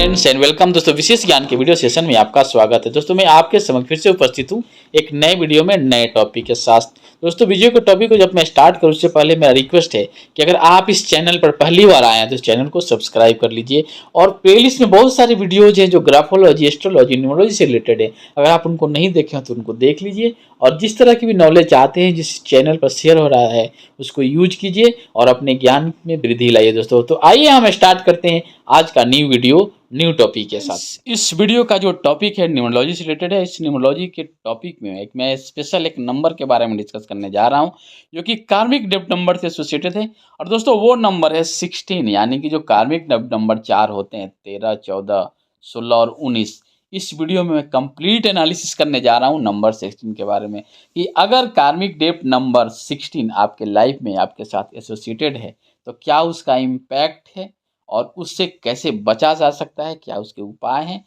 Friends and welcome दोस्तों, विशेष ज्ञान के वीडियो सेशन में आपका स्वागत है। दोस्तों मैं आपके समक्ष फिर से उपस्थित हूं एक नए वीडियो में नए टॉपिक के साथ। दोस्तों वीडियो के टॉपिक को जब मैं स्टार्ट करूं उससे पहले मेरा रिक्वेस्ट है कि अगर आप इस चैनल पर पहली बार आए हैं तो इस चैनल को सब्सक्राइब कर लीजिए। और प्लेलिस्ट में बहुत सारे वीडियोज हैं जो ग्राफोलॉजी, एस्ट्रोलॉजी, न्यूमरोलॉजी से रिलेटेड है। अगर आप उनको नहीं देखे हैं तो उनको देख लीजिए और जिस तरह की भी नॉलेज चाहते हैं जिस चैनल पर शेयर हो रहा है उसको यूज कीजिए और अपने ज्ञान में वृद्धि लाइए। दोस्तों तो आइए हम स्टार्ट करते हैं आज का न्यू वीडियो न्यू टॉपिक के साथ। इस वीडियो का जो टॉपिक है न्यूमरोलॉजी से रिलेटेड है। इस न्यूमरोलॉजी के टॉपिक में मैं स्पेशल एक नंबर के बारे में डिस्कस करने जा रहा हूं जो कि कार्मिक डेप्थ नंबर से एसोसिएटेड है। और दोस्तों वो नंबर है 16, यानी कि जो कार्मिक डेप्थ नंबर 4 होते हैं 13, 14, 16 और 19। इस वीडियो में मैं कंप्लीट एनालिसिस करने जा रहा हूं नंबर 16 के बारे में कि अगर कार्मिक डेप्थ नंबर 16 आपके लाइफ में आपके साथ एसोसिएटेड है तो क्या उसका इम्पैक्ट है और उससे कैसे बचा जा सकता है, क्या उसके उपाय हैं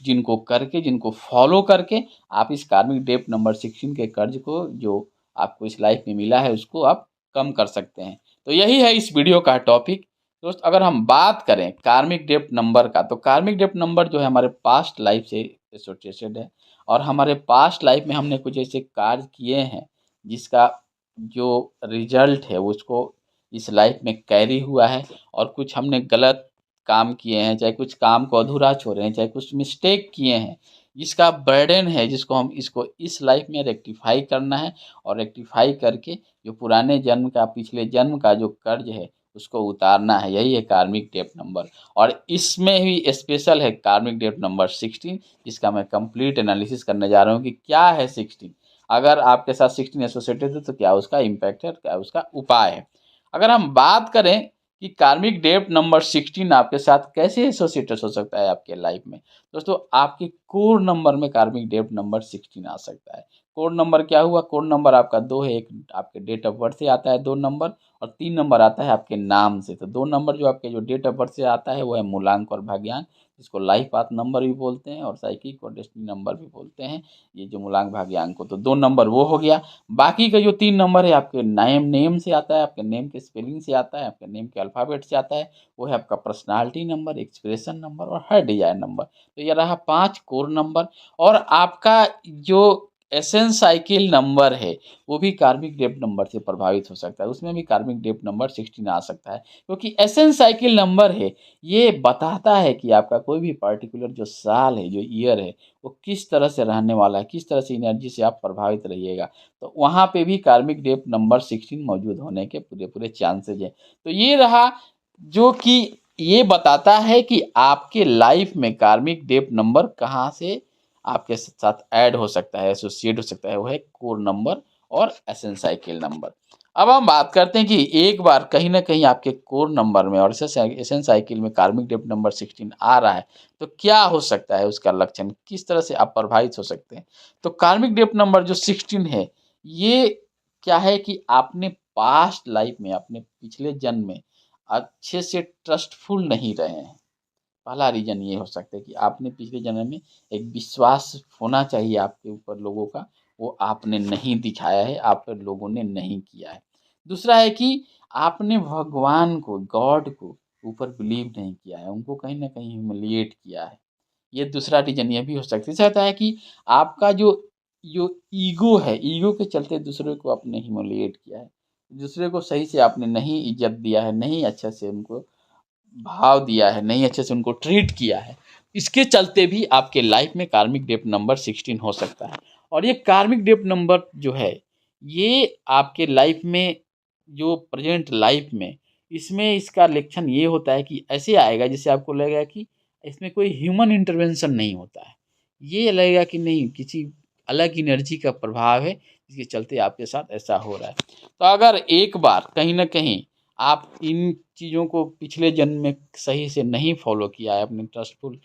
जिनको फॉलो करके आप इस कार्मिक डेप्थ नंबर 16 के कर्ज को जो आपको इस लाइफ में मिला है उसको आप कम कर सकते हैं। तो यही है इस वीडियो का टॉपिक। दोस्त अगर हम बात करें कार्मिक डेप्थ नंबर का तो कार्मिक डेप्थ नंबर जो है हमारे पास्ट लाइफ से एसोसिएटेड है और हमारे पास्ट लाइफ में हमने कुछ ऐसे कार्य किए हैं जिसका जो रिजल्ट है उसको इस लाइफ में कैरी हुआ है। और कुछ हमने गलत काम किए हैं, चाहे कुछ काम को अधूरा छोड़े हैं, चाहे कुछ मिस्टेक किए हैं, जिसका बर्डन है जिसको हम इसको इस लाइफ में रेक्टिफाई करना है। और रेक्टिफाई करके जो पुराने जन्म का पिछले जन्म का जो कर्ज है उसको उतारना है। यही है कार्मिक डेप्थ नंबर और इसमें भी स्पेशल है कार्मिक डेप्थ नंबर 16 जिसका मैं कंप्लीट एनालिसिस करने जा रहा हूँ कि क्या है 16। अगर आपके साथ 16 एसोसिएटेड है तो क्या उसका इम्पैक्ट है, क्या उसका उपाय है। अगर हम बात करें कि कार्मिक डेप्थ नंबर 16 आपके साथ कैसे एसोसिएटेड हो सकता है आपके लाइफ में, दोस्तों आपके कोर नंबर में कार्मिक डेप्थ नंबर 16 आ सकता है। कोड नंबर क्या हुआ? कोड नंबर आपका 2 है, एक आपके डेट ऑफ बर्थ से आता है 2 नंबर और 3 नंबर आता है आपके नाम से। तो 2 नंबर जो आपके जो डेट ऑफ बर्थ से आता है वो है मूलांक और भाग्यांक, जिसको लाइफ पाथ नंबर भी बोलते हैं और साइकिक और डेस्टिनी नंबर भी बोलते हैं। ये जो मूलांक भाग्यांक को, तो 2 नंबर वो हो गया। बाकी का जो 3 नंबर है आपके नेम से आता है, आपके नेम के स्पेलिंग से आता है, आपके नेम के अल्फ़ाबेट से आता है। वो है आपका पर्सनालिटी नंबर, एक्सप्रेशन नंबर और हर डिज़ायर नंबर। तो ये रहा 5 कोर नंबर। और आपका जो एसेंस साइकिल नंबर है वो भी कार्मिक डेप्थ नंबर से प्रभावित हो सकता है, उसमें भी कार्मिक डेप्थ नंबर 16 आ सकता है क्योंकि एसेंस साइकिल नंबर है ये बताता है कि आपका कोई भी पर्टिकुलर जो साल है, जो ईयर है, वो किस तरह से रहने वाला है, किस तरह से एनर्जी से आप प्रभावित रहिएगा। तो वहाँ पे भी कार्मिक डेप्थ नंबर 16 मौजूद होने के पूरे पूरे चांसेज हैं। तो ये रहा जो कि ये बताता है कि आपके लाइफ में कार्मिक डेप्थ नंबर कहाँ से आपके साथ ऐड हो सकता है, एसोसिएट हो सकता है। वो है कोर नंबर और एसेंस साइकिल नंबर। अब हम बात करते हैं कि एक बार कहीं ना कहीं आपके कोर नंबर में और एसेंस साइकिल में कार्मिक डेप्थ नंबर 16 आ रहा है तो क्या हो सकता है, उसका लक्षण किस तरह से आप प्रभावित हो सकते हैं। तो कार्मिक डेप्थ नंबर जो 16 है ये क्या है कि आपने पास्ट लाइफ में, अपने पिछले जन्म में अच्छे से ट्रस्टफुल नहीं रहे हैं। पहला रीज़न ये हो सकता है कि आपने पिछले जन्म में एक विश्वास होना चाहिए आपके ऊपर लोगों का, वो आपने नहीं दिखाया है, आप पर लोगों ने नहीं किया है। दूसरा है कि आपने भगवान को, गॉड को ऊपर बिलीव नहीं किया है, उनको कहीं न कहीं ह्यूमिलिएट किया है। ये दूसरा रीज़न ये भी हो सकता है। तीसरा होता है कि आपका जो जो ईगो है, ईगो के चलते दूसरे को आपने ह्यूमिलिएट किया है। दूसरे को सही से आपने नहीं इज़्ज़त दिया है, नहीं अच्छे से उनको भाव दिया है, नहीं अच्छे से उनको ट्रीट किया है। इसके चलते भी आपके लाइफ में कार्मिक डेप्थ नंबर 16 हो सकता है। और ये कार्मिक डेप्थ नंबर जो है ये आपके लाइफ में, जो प्रेजेंट लाइफ में, इसमें इसका लक्षण ये होता है कि ऐसे आएगा जिससे आपको लगेगा कि इसमें कोई ह्यूमन इंटरवेंशन नहीं होता है। ये लगेगा कि नहीं, किसी अलग एनर्जी का प्रभाव है जिसके चलते आपके साथ ऐसा हो रहा है। तो अगर एक बार कहीं न कहीं आप इन चीज़ों को पिछले जन्म में सही से नहीं फॉलो किया है, अपने ट्रस्टफुल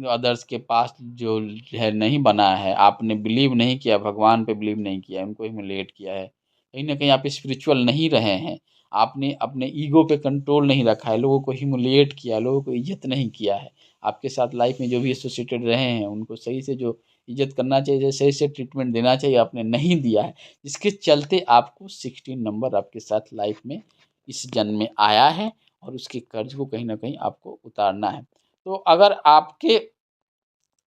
अदर्स के पास जो है नहीं बना है, आपने बिलीव नहीं किया, भगवान पे बिलीव नहीं किया, उनको ह्यूमिलिएट किया है, कहीं न कहीं आप स्पिरिचुअल नहीं रहे हैं, आपने अपने ईगो पे कंट्रोल नहीं रखा है, लोगों को ह्यूमिलिएट किया है, लोगों को इज़्ज़त नहीं किया है, आपके साथ लाइफ में जो भी एसोसिएटेड रहे हैं उनको सही से जो इज़्ज़त करना चाहिए, सही से ट्रीटमेंट देना चाहिए, आपने नहीं दिया है, जिसके चलते आपको 16 नंबर आपके साथ लाइफ में इस जन्म में आया है और उसके कर्ज को कहीं न कहीं आपको उतारना है। तो अगर आपके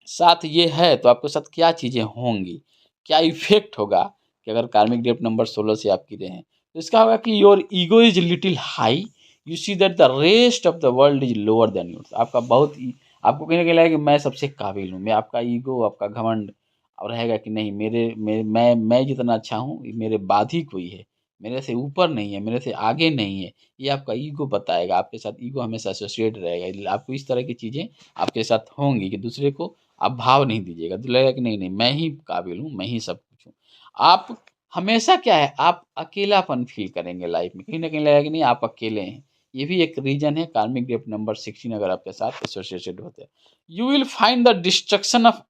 साथ ये है तो आपके साथ क्या चीज़ें होंगी, क्या इफ़ेक्ट होगा कि अगर कार्मिक डेप्थ नंबर 16 से आप गिरे हैं। तो इसका होगा कि your ego is little high, you see that the rest of the world is lower than yours. आपका बहुत ही आपको कहीं न कहीं लगेगा कि मैं सबसे काबिल हूँ। मैं आपका ईगो, आपका घमंड और रहेगा कि नहीं मैं जितना अच्छा हूँ, मेरे बाद ही कोई है। मेरे से ऊपर नहीं है, मेरे से आगे नहीं है। ये आपका ईगो बताएगा, आपके साथ ईगो हमेशा एसोसिएट रहेगा। आपको इस तरह की चीज़ें आपके साथ होंगी कि दूसरे को आप भाव नहीं दीजिएगा, तो लगेगा कि नहीं मैं ही काबिल हूँ, मैं ही सब कुछ हूँ। आप हमेशा क्या है, आप अकेलापन फ़ील करेंगे लाइफ़ में, कहीं न कहीं लगेगा कि नहीं आप अकेले हैं। ये भी एक रीज़न है कार्मिक डेप्थ नंबर 16 अगर आपके साथ एसोसिएटेड होते हैं। You will find the destruction of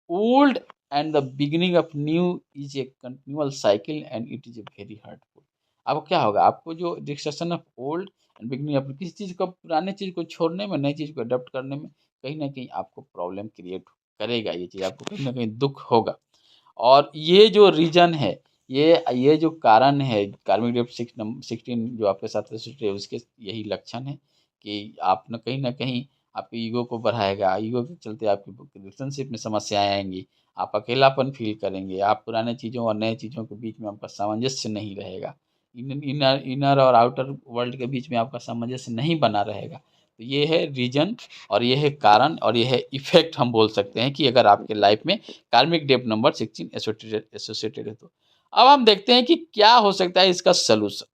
old and the beginning of new is a continual cycle and it is a very hurtful. आपको क्या होगा, आपको जो destruction of old and beginning of किसी चीज़ को, पुराने चीज़ को छोड़ने में, नई चीज़ को अडॉप्ट करने में कहीं न कहीं आपको प्रॉब्लम क्रिएट करेगा ये चीज़, आपको कहीं न कहीं दुःख होगा। और ये जो रीज़न है, ये जो कारण है कार्मिक डेप्थ 16 जो आपके साथ एसोसिएटेड है, उसके यही लक्षण है कि आप न कहीं आपके ईगो को बढ़ाएगा। ईगो के चलते आपकी रिलेशनशिप में समस्याएँ आएँगी। आप अकेलापन फ़ील करेंगे। आप पुराने चीज़ों और नए चीज़ों के बीच में आपका सामंजस्य नहीं रहेगा। इनर इनर और आउटर वर्ल्ड के बीच में आपका सामंजस्य नहीं बना रहेगा। तो ये है रीज़न और ये है कारण और ये है इफ़ेक्ट, हम बोल सकते हैं कि अगर आपके लाइफ़ में कार्मिक डेप्थ नंबर 16 एसोसिएटेड है तो। अब हम देखते हैं कि क्या हो सकता है इसका सॉल्यूशन।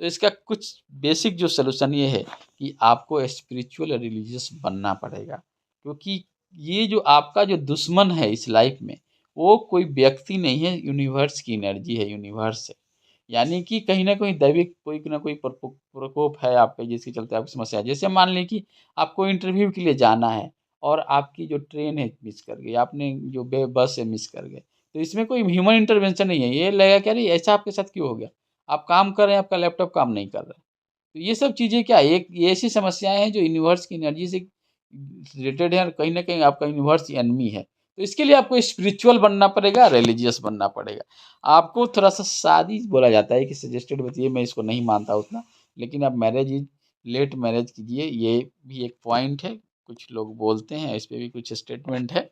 तो इसका कुछ बेसिक जो सॉल्यूशन ये है कि आपको स्पिरिचुअल और रिलीजियस बनना पड़ेगा। क्योंकि ये जो आपका जो दुश्मन है इस लाइफ़ में, वो कोई व्यक्ति नहीं है, यूनिवर्स की एनर्जी है, यूनिवर्स है। यानी कि कहीं न कहीं दैविक कोई ना कोई प्रकोप है आप पे, जिसके चलते आपकी समस्या है। जैसे मान लें कि आपको इंटरव्यू के लिए जाना है और आपकी जो ट्रेन है मिस कर गई, आपने जो बस है मिस कर गए। तो इसमें कोई ह्यूमन इंटरवेंशन नहीं है। ये लगेगा कि अरे ऐसा आपके साथ क्यों हो गया? आप काम कर रहे हैं, आपका लैपटॉप काम नहीं कर रहा है। तो ये सब चीज़ें क्या है, एक ये ऐसी समस्याएँ हैं जो यूनिवर्स की एनर्जी से रिलेटेड है और कहीं न कहीं आपका यूनिवर्स एनिमी है। तो इसके लिए आपको स्पिरिचुअल बनना पड़ेगा, रिलीजियस बनना पड़ेगा। आपको थोड़ा-सा शादी बोला जाता है कि सजेस्टेड होती है, मैं इसको नहीं मानता उतना, लेकिन आप लेट मैरेज कीजिए, ये भी एक पॉइंट है। कुछ लोग बोलते हैं, इस पे भी कुछ स्टेटमेंट है।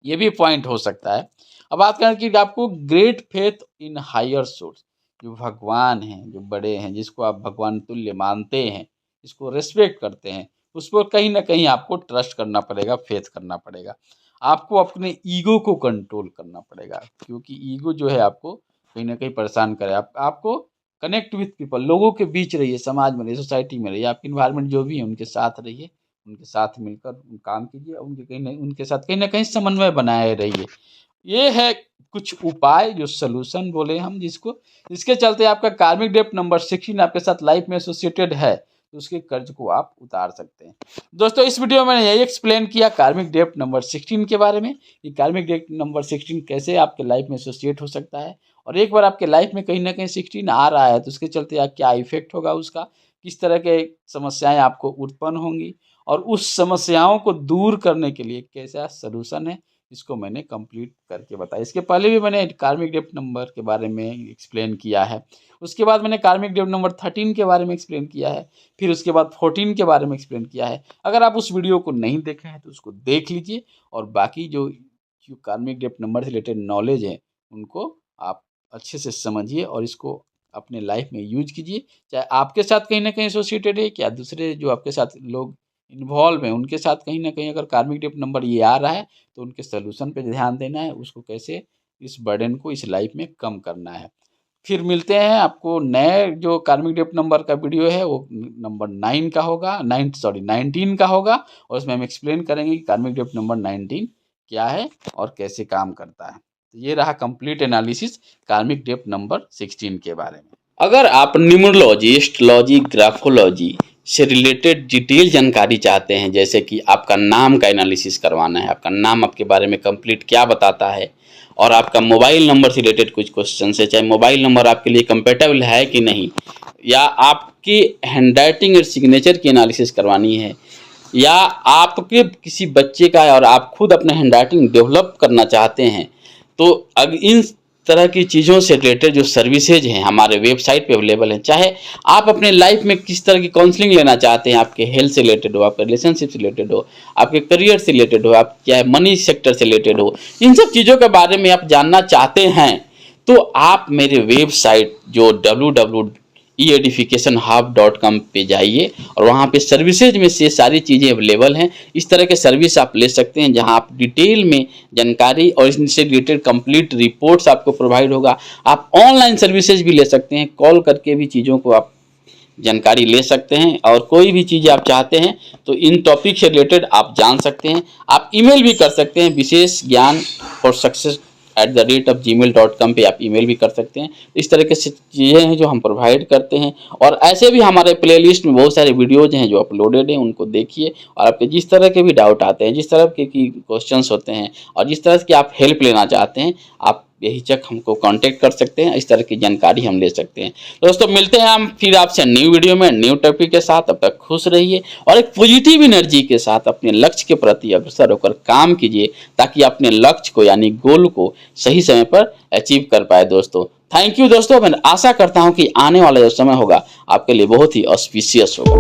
ये भी पॉइंट हो सकता है। अब बात करें कि आपको great faith in higher source, जो भगवान हैं, जो बड़े हैं, जिसको आप भगवान तुल्य मानते हैं, जिसको रिस्पेक्ट करते हैं, उस पर कहीं न कहीं आपको ट्रस्ट करना पड़ेगा, फेथ करना पड़ेगा। आपको अपने ईगो को कंट्रोल करना पड़ेगा, क्योंकि ईगो जो है आपको कहीं न कहीं परेशान करे। आपको कनेक्ट विथ पीपल, लोगों के बीच रहिए, समाज में रहिए, सोसाइटी में रहिए, आपकी एनवायरनमेंट जो भी है उनके साथ रहिए। उनके साथ मिलकर काम कीजिए और उनके साथ कहीं न कहीं समन्वय बनाए रहिए। ये है कुछ उपाय जो सॉल्यूशन बोले हम जिसको, जिसके चलते आपका कार्मिक डेप्थ नंबर 16 आपके साथ लाइफ में एसोसिएटेड है, तो उसके कर्ज को आप उतार सकते हैं। दोस्तों इस वीडियो में मैंने यही एक्सप्लेन किया कार्मिक डेप्थ नंबर 16 के बारे में, कि कार्मिक डेप्थ नंबर 16 कैसे आपके लाइफ में एसोसिएट हो सकता है और एक बार आपके लाइफ में कहीं न कहीं 16 आ रहा है तो उसके चलते क्या इफ़ेक्ट होगा उसका, किस तरह के समस्याएँ आपको उत्पन्न होंगी और उस समस्याओं को दूर करने के लिए कैसा सॉल्यूशन है, इसको मैंने कंप्लीट करके बताया। इसके पहले भी मैंने कार्मिक डेप्थ नंबर के बारे में एक्सप्लेन किया है। उसके बाद मैंने कार्मिक डेप्थ नंबर 13 के बारे में एक्सप्लेन किया है। फिर उसके बाद 14 के बारे में एक्सप्लेन किया है। अगर आप उस वीडियो को नहीं देखे हैं तो उसको देख लीजिए और बाकी जो कार्मिक डेप्थ नंबर से रिलेटेड नॉलेज है, उनको आप अच्छे से समझिए और इसको अपने लाइफ में यूज़ कीजिए। चाहे आपके साथ कहीं न कहीं एसोसिएटेड है, क्या दूसरे जो आपके साथ लोग इन्वॉल्व हैं, उनके साथ कहीं न कहीं अगर कार्मिक डेप्थ नंबर ये आ रहा है, तो उनके सॉल्यूशन पे ध्यान देना है, उसको कैसे इस बर्डन को इस लाइफ में कम करना है। फिर मिलते हैं आपको नए जो कार्मिक डेप्थ नंबर का वीडियो है वो नंबर 9 का होगा, 19 का होगा और उसमें हम एक्सप्लेन करेंगे कि कार्मिक डेप्थ नंबर 19 क्या है और कैसे काम करता है। तो ये रहा कंप्लीट एनालिसिस कार्मिक डेप्थ नंबर 16 के बारे में। अगर आप न्यूमरोलॉजी, एस्ट्रोलॉजी, ग्राफोलॉजी से रिलेटेड डिटेल जानकारी चाहते हैं, जैसे कि आपका नाम का एनालिसिस करवाना है, आपका नाम आपके बारे में कंप्लीट क्या बताता है और आपका मोबाइल नंबर से रिलेटेड कुछ क्वेश्चन है, चाहे मोबाइल नंबर आपके लिए कंपेटेबल है कि नहीं, या आपकी हैंडराइटिंग और सिग्नेचर की एनालिसिस करवानी है, या आपके किसी बच्चे का और आप खुद अपना हैंडराइटिंग डेवलप करना चाहते हैं, तो अब इन तरह की चीज़ों से रिलेटेड जो सर्विसेज हैं हमारे वेबसाइट पे अवेलेबल हैं। चाहे आप अपने लाइफ में किस तरह की काउंसलिंग लेना चाहते हैं, आपके हेल्थ से रिलेटेड हो, आपके रिलेशनशिप से रिलेटेड हो, आपके करियर से रिलेटेड हो, आप चाहे मनी सेक्टर से रिलेटेड हो, इन सब चीज़ों के बारे में आप जानना चाहते हैं तो आप मेरे वेबसाइट जो www.eeducationhub.com पे जाइए और वहाँ पे सर्विसेज में से सारी चीज़ें अवेलेबल हैं। इस तरह के सर्विस आप ले सकते हैं जहाँ आप डिटेल में जानकारी और इससे रिलेटेड कंप्लीट रिपोर्ट्स आपको प्रोवाइड होगा। आप ऑनलाइन सर्विसेज भी ले सकते हैं, कॉल करके भी चीज़ों को आप जानकारी ले सकते हैं और कोई भी चीज़ आप चाहते हैं तो इन टॉपिक से रिलेटेड आप जान सकते हैं। आप ईमेल भी कर सकते हैं, विशेष ज्ञान फॉर सक्सेस @gmail.com पे आप ईमेल भी कर सकते हैं। इस तरह की चीज़ें हैं जो हम प्रोवाइड करते हैं और ऐसे भी हमारे प्लेलिस्ट में बहुत सारे वीडियोज़ हैं जो अपलोडेड हैं, उनको देखिए और आपके जिस तरह के भी डाउट आते हैं, जिस तरह के क्वेश्चंस होते हैं और जिस तरह की आप हेल्प लेना चाहते हैं, आप बेहिचक हमको कांटेक्ट कर सकते हैं। इस तरह की जानकारी हम ले सकते हैं। दोस्तों मिलते हैं हम फिर आपसे न्यू वीडियो में न्यू टॉपिक के साथ। अब तक खुश रहिए और एक पॉजिटिव एनर्जी के साथ अपने लक्ष्य के प्रति अग्रसर होकर काम कीजिए ताकि अपने लक्ष्य को यानी गोल को सही समय पर अचीव कर पाए। दोस्तों थैंक यू दोस्तों। मैं आशा करता हूं कि आने वाला जो समय होगा आपके लिए बहुत ही ऑस्पिशियस होगा।